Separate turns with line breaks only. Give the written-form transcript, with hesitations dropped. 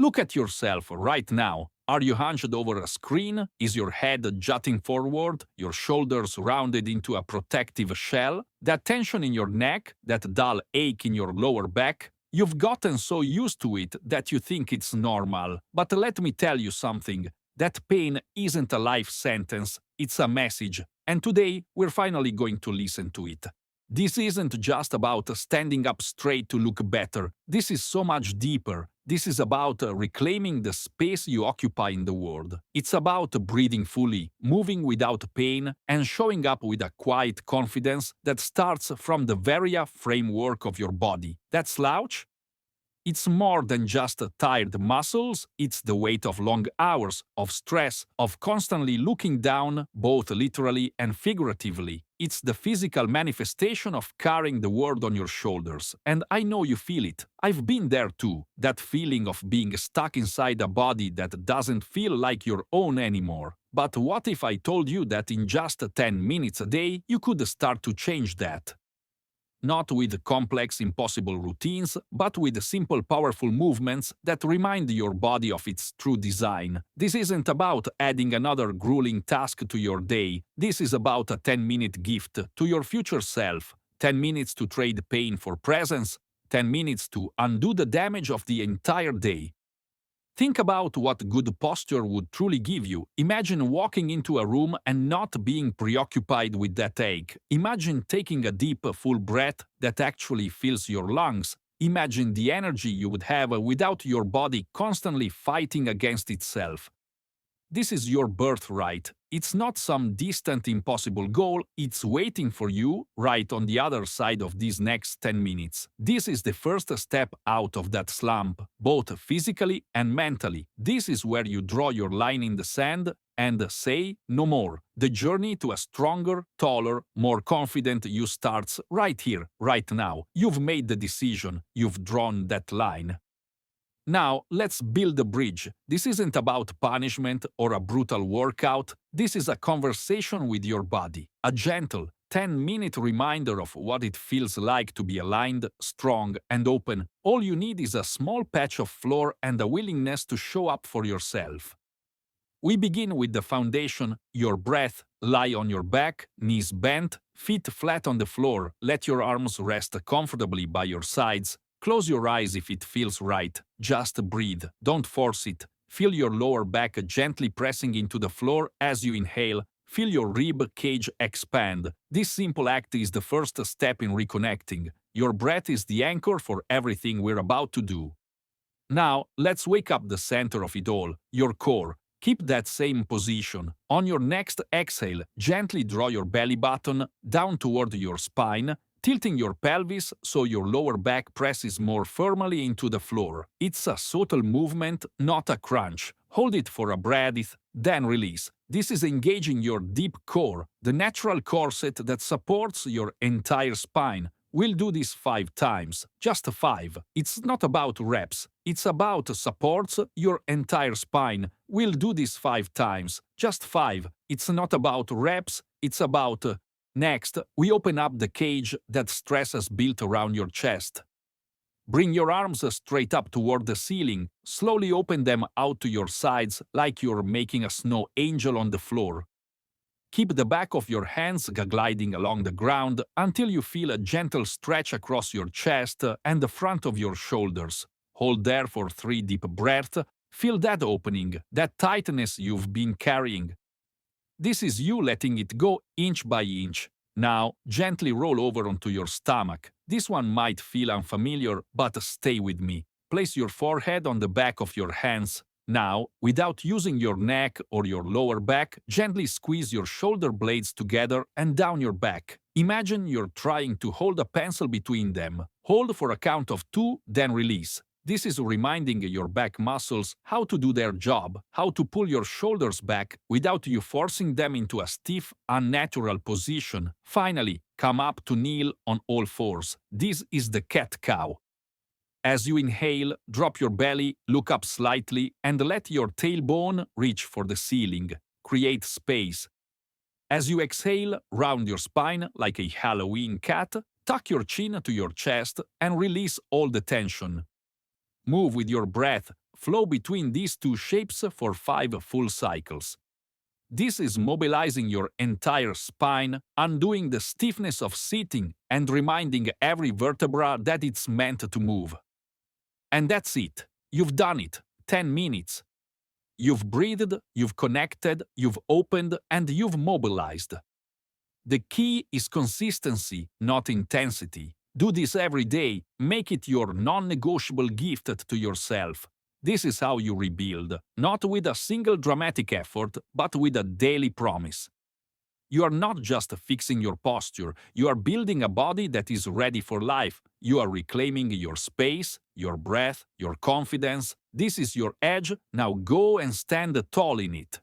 Look at yourself right now. Are you hunched over a screen? Is your head jutting forward, your shoulders rounded into a protective shell? That tension in your neck, that dull ache in your lower back? You've gotten so used to it that you think it's normal. But let me tell you something. That pain isn't a life sentence, it's a message. And today, we're finally going to listen to it. This isn't just about standing up straight to look better. This is so much deeper. This is about reclaiming the space you occupy in the world. It's about breathing fully, moving without pain, and showing up with a quiet confidence that starts from the very framework of your body. That slouch? It's more than just tired muscles, it's the weight of long hours, of stress, of constantly looking down, both literally and figuratively. It's the physical manifestation of carrying the world on your shoulders. And I know you feel it. I've been there too. That feeling of being stuck inside a body that doesn't feel like your own anymore. But what if I told you that in just 10 minutes a day, you could start to change that? Not with complex, impossible routines, but with simple, powerful movements that remind your body of its true design. This isn't about adding another grueling task to your day. This is about a 10-minute gift to your future self. 10 minutes to trade pain for presence. 10 minutes to undo the damage of the entire day. Think about what good posture would truly give you. Imagine walking into a room and not being preoccupied with that ache. Imagine taking a deep, full breath that actually fills your lungs. Imagine the energy you would have without your body constantly fighting against itself. This is your birthright. It's not some distant, impossible goal, it's waiting for you right on the other side of these next 10 minutes. This is the first step out of that slump, both physically and mentally. This is where you draw your line in the sand and say no more. The journey to a stronger, taller, more confident you starts right here, right now. You've made the decision, you've drawn that line. Now, let's build a bridge. This isn't about punishment or a brutal workout. This is a conversation with your body. A gentle, 10-minute reminder of what it feels like to be aligned, strong, and open. All you need is a small patch of floor and a willingness to show up for yourself. We begin with the foundation, your breath. Lie on your back, knees bent, feet flat on the floor. Let your arms rest comfortably by your sides. Close your eyes if it feels right. Just breathe. Don't force it. Feel your lower back gently pressing into the floor as you inhale. Feel your rib cage expand. This simple act is the first step in reconnecting. Your breath is the anchor for everything we're about to do. Now, let's wake up the center of it all, your core. Keep that same position. On your next exhale, gently draw your belly button down toward your spine, tilting your pelvis so your lower back presses more firmly into the floor. It's a subtle movement, not a crunch. Hold it for a breath, then release. This is engaging your deep core, the natural corset that supports your entire spine. We'll do this 5 times, just 5. It's not about reps, it's about supports your entire spine. We'll do this 5 times, just 5. It's not about reps, it's about Next, we open up the cage that stress has built around your chest. Bring your arms straight up toward the ceiling. Slowly open them out to your sides like you're making a snow angel on the floor. Keep the back of your hands gliding along the ground until you feel a gentle stretch across your chest and the front of your shoulders. Hold there for 3 deep breaths. Feel that opening, that tightness you've been carrying. This is you letting it go inch by inch. Now, gently roll over onto your stomach. This one might feel unfamiliar, but stay with me. Place your forehead on the back of your hands. Now, without using your neck or your lower back, gently squeeze your shoulder blades together and down your back. Imagine you're trying to hold a pencil between them. Hold for a count of 2, then release. This is reminding your back muscles how to do their job, how to pull your shoulders back without you forcing them into a stiff, unnatural position. Finally, come up to kneel on all fours. This is the cat-cow. As you inhale, drop your belly, look up slightly, and let your tailbone reach for the ceiling. Create space. As you exhale, round your spine like a Halloween cat, tuck your chin to your chest, and release all the tension. Move with your breath, Flow between these two shapes for 5 full cycles. This is mobilizing your entire spine, undoing the stiffness of sitting, and reminding every vertebra that it's meant to move. And that's it. You've done it. 10 minutes. You've breathed, you've connected, you've opened, and you've mobilized. The key is consistency, not intensity. Do this every day. Make it your non-negotiable gift to yourself. This is how you rebuild, not with a single dramatic effort, but with a daily promise. You are not just fixing your posture, you are building a body that is ready for life. You are reclaiming your space, your breath, your confidence. This is your edge. Now go and stand tall in it.